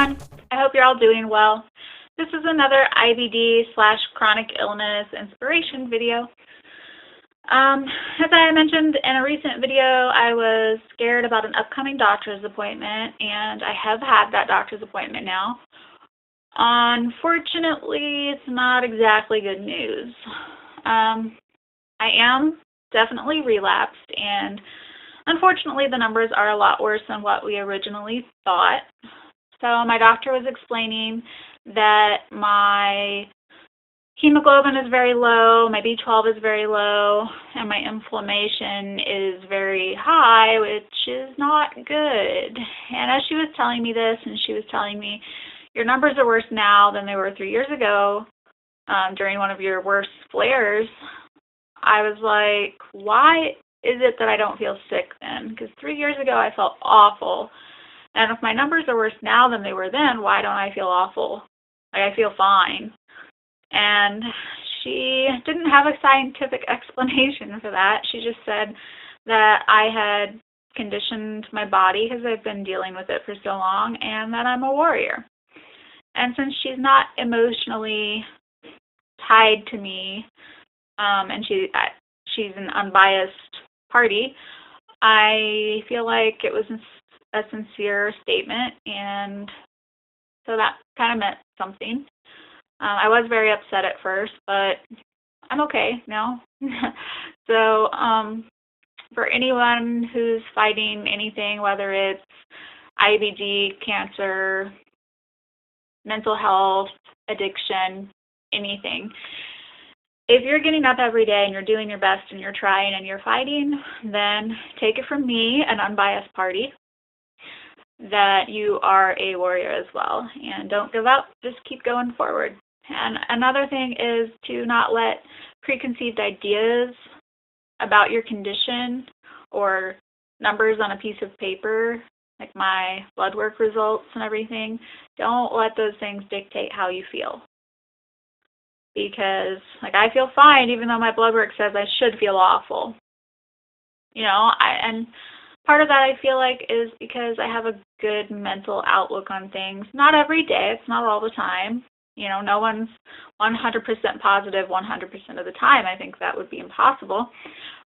everyone. I hope you're all doing well. This is another IBD/chronic illness inspiration video. As I mentioned in a recent video, I was scared about an upcoming doctor's appointment, and I have had that doctor's appointment now. Unfortunately, it's not exactly good news. I am definitely relapsed, and unfortunately the numbers are a lot worse than what we originally thought. So my doctor was explaining that my hemoglobin is very low, my B12 is very low, and my inflammation is very high, which is not good. And as she was telling me this, and she was telling me, your numbers are worse now than they were 3 years ago during one of your worst flares, I was like, why is it that I don't feel sick then? Because 3 years ago I felt awful. And if my numbers are worse now than they were then, why don't I feel awful? Like, I feel fine. And she didn't have a scientific explanation for that. She just said that I had conditioned my body because I've been dealing with it for so long, and that I'm a warrior. And since she's not emotionally tied to me, and she's an unbiased party, I feel like it was a sincere statement, and so that kind of meant something. I was very upset at first, but I'm okay now. So for anyone who's fighting anything, whether it's IBD, cancer, mental health, addiction, anything, if you're getting up every day and you're doing your best and you're trying and you're fighting, then take it from me, an unbiased party, that you are a warrior as well. And don't give up, just keep going forward. And another thing is to not let preconceived ideas about your condition or numbers on a piece of paper, like my blood work results and everything, don't let those things dictate how you feel. Because, like, I feel fine even though my blood work says I should feel awful. And part of that I feel like is because I have a good mental outlook on things. Not every day, it's not all the time. No one's 100% positive 100% of the time. I think that would be impossible.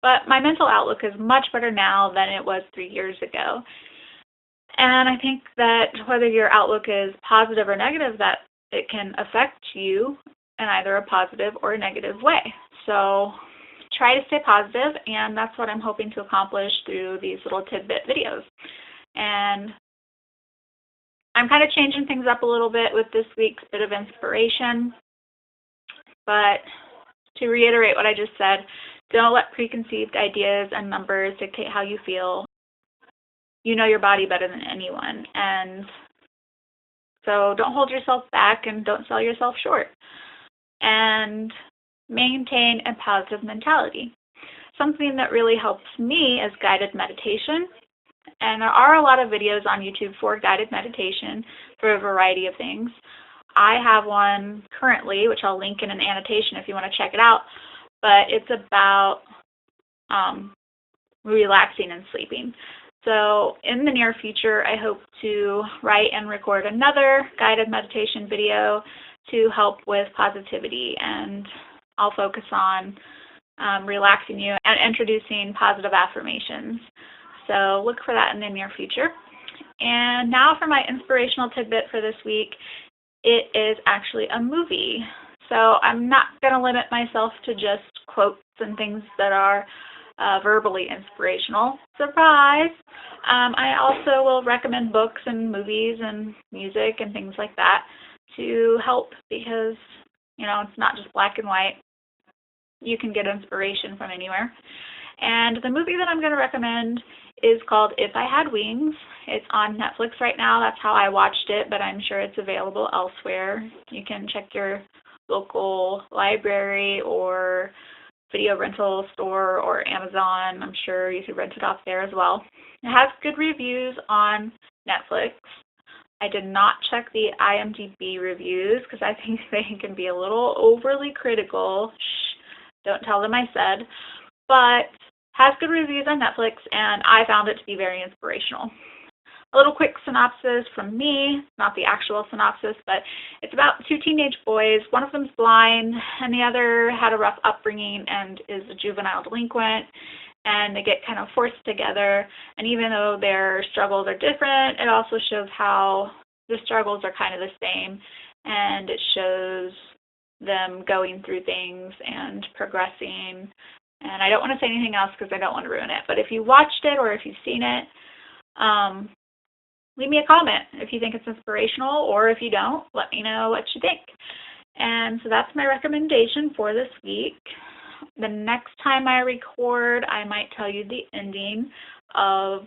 But my mental outlook is much better now than it was 3 years ago. And I think that whether your outlook is positive or negative, that it can affect you in either a positive or a negative way. So try to stay positive, and that's what I'm hoping to accomplish through these little tidbit videos. And I'm kind of changing things up a little bit with this week's bit of inspiration. But to reiterate what I just said, don't let preconceived ideas and numbers dictate how you feel. You know your body better than anyone. And so don't hold yourself back and don't sell yourself short. And maintain a positive mentality. Something that really helps me is guided meditation. And there are a lot of videos on YouTube for guided meditation for a variety of things. I have one currently, which I'll link in an annotation if you want to check it out, but it's about relaxing and sleeping. So in the near future, I hope to write and record another guided meditation video to help with positivity, and I'll focus on relaxing you and introducing positive affirmations. So look for that in the near future. And now for my inspirational tidbit for this week. It is actually a movie. So I'm not going to limit myself to just quotes and things that are verbally inspirational. Surprise! I also will recommend books and movies and music and things like that to help, because it's not just black and white. You can get inspiration from anywhere. And the movie that I'm going to recommend is called If I Had Wings. It's on Netflix right now. That's how I watched it, but I'm sure it's available elsewhere. You can check your local library or video rental store or Amazon. I'm sure you could rent it off there as well. It has good reviews on Netflix. I did not check the IMDb reviews because I think they can be a little overly critical. Shh, don't tell them I said. But has good reviews on Netflix, and I found it to be very inspirational. a little quick synopsis from me, not the actual synopsis, but it's about two teenage boys. One of them's blind, and the other had a rough upbringing and is a juvenile delinquent, and they get kind of forced together. And even though their struggles are different, it also shows how the struggles are kind of the same, and it shows them going through things and progressing. And I don't want to say anything else because I don't want to ruin it, but if you watched it or if you've seen it, leave me a comment if you think it's inspirational, or if you don't, let me know what you think. And so that's my recommendation for this week. The next time I record, I might tell you the ending of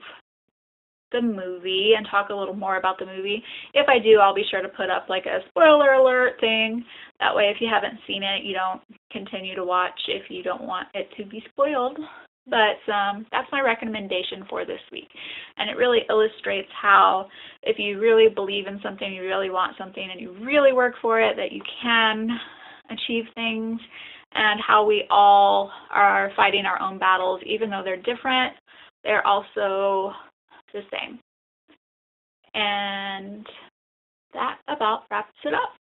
the movie and talk a little more about the movie. If I do, I'll be sure to put up like a spoiler alert thing. That way, if you haven't seen it, you don't continue to watch if you don't want it to be spoiled. But that's my recommendation for this week. And it really illustrates how if you really believe in something, you really want something, and you really work for it, that you can achieve things, and how we all are fighting our own battles. Even though they're different, they're also the same. And that about wraps it up.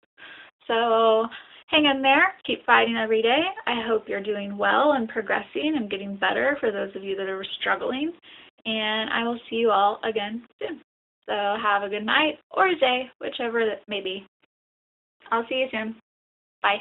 So hang in there, keep fighting every day. I hope you're doing well and progressing and getting better for those of you that are struggling. And I will see you all again soon. So have a good night or a day, whichever that may be. I'll see you soon. Bye.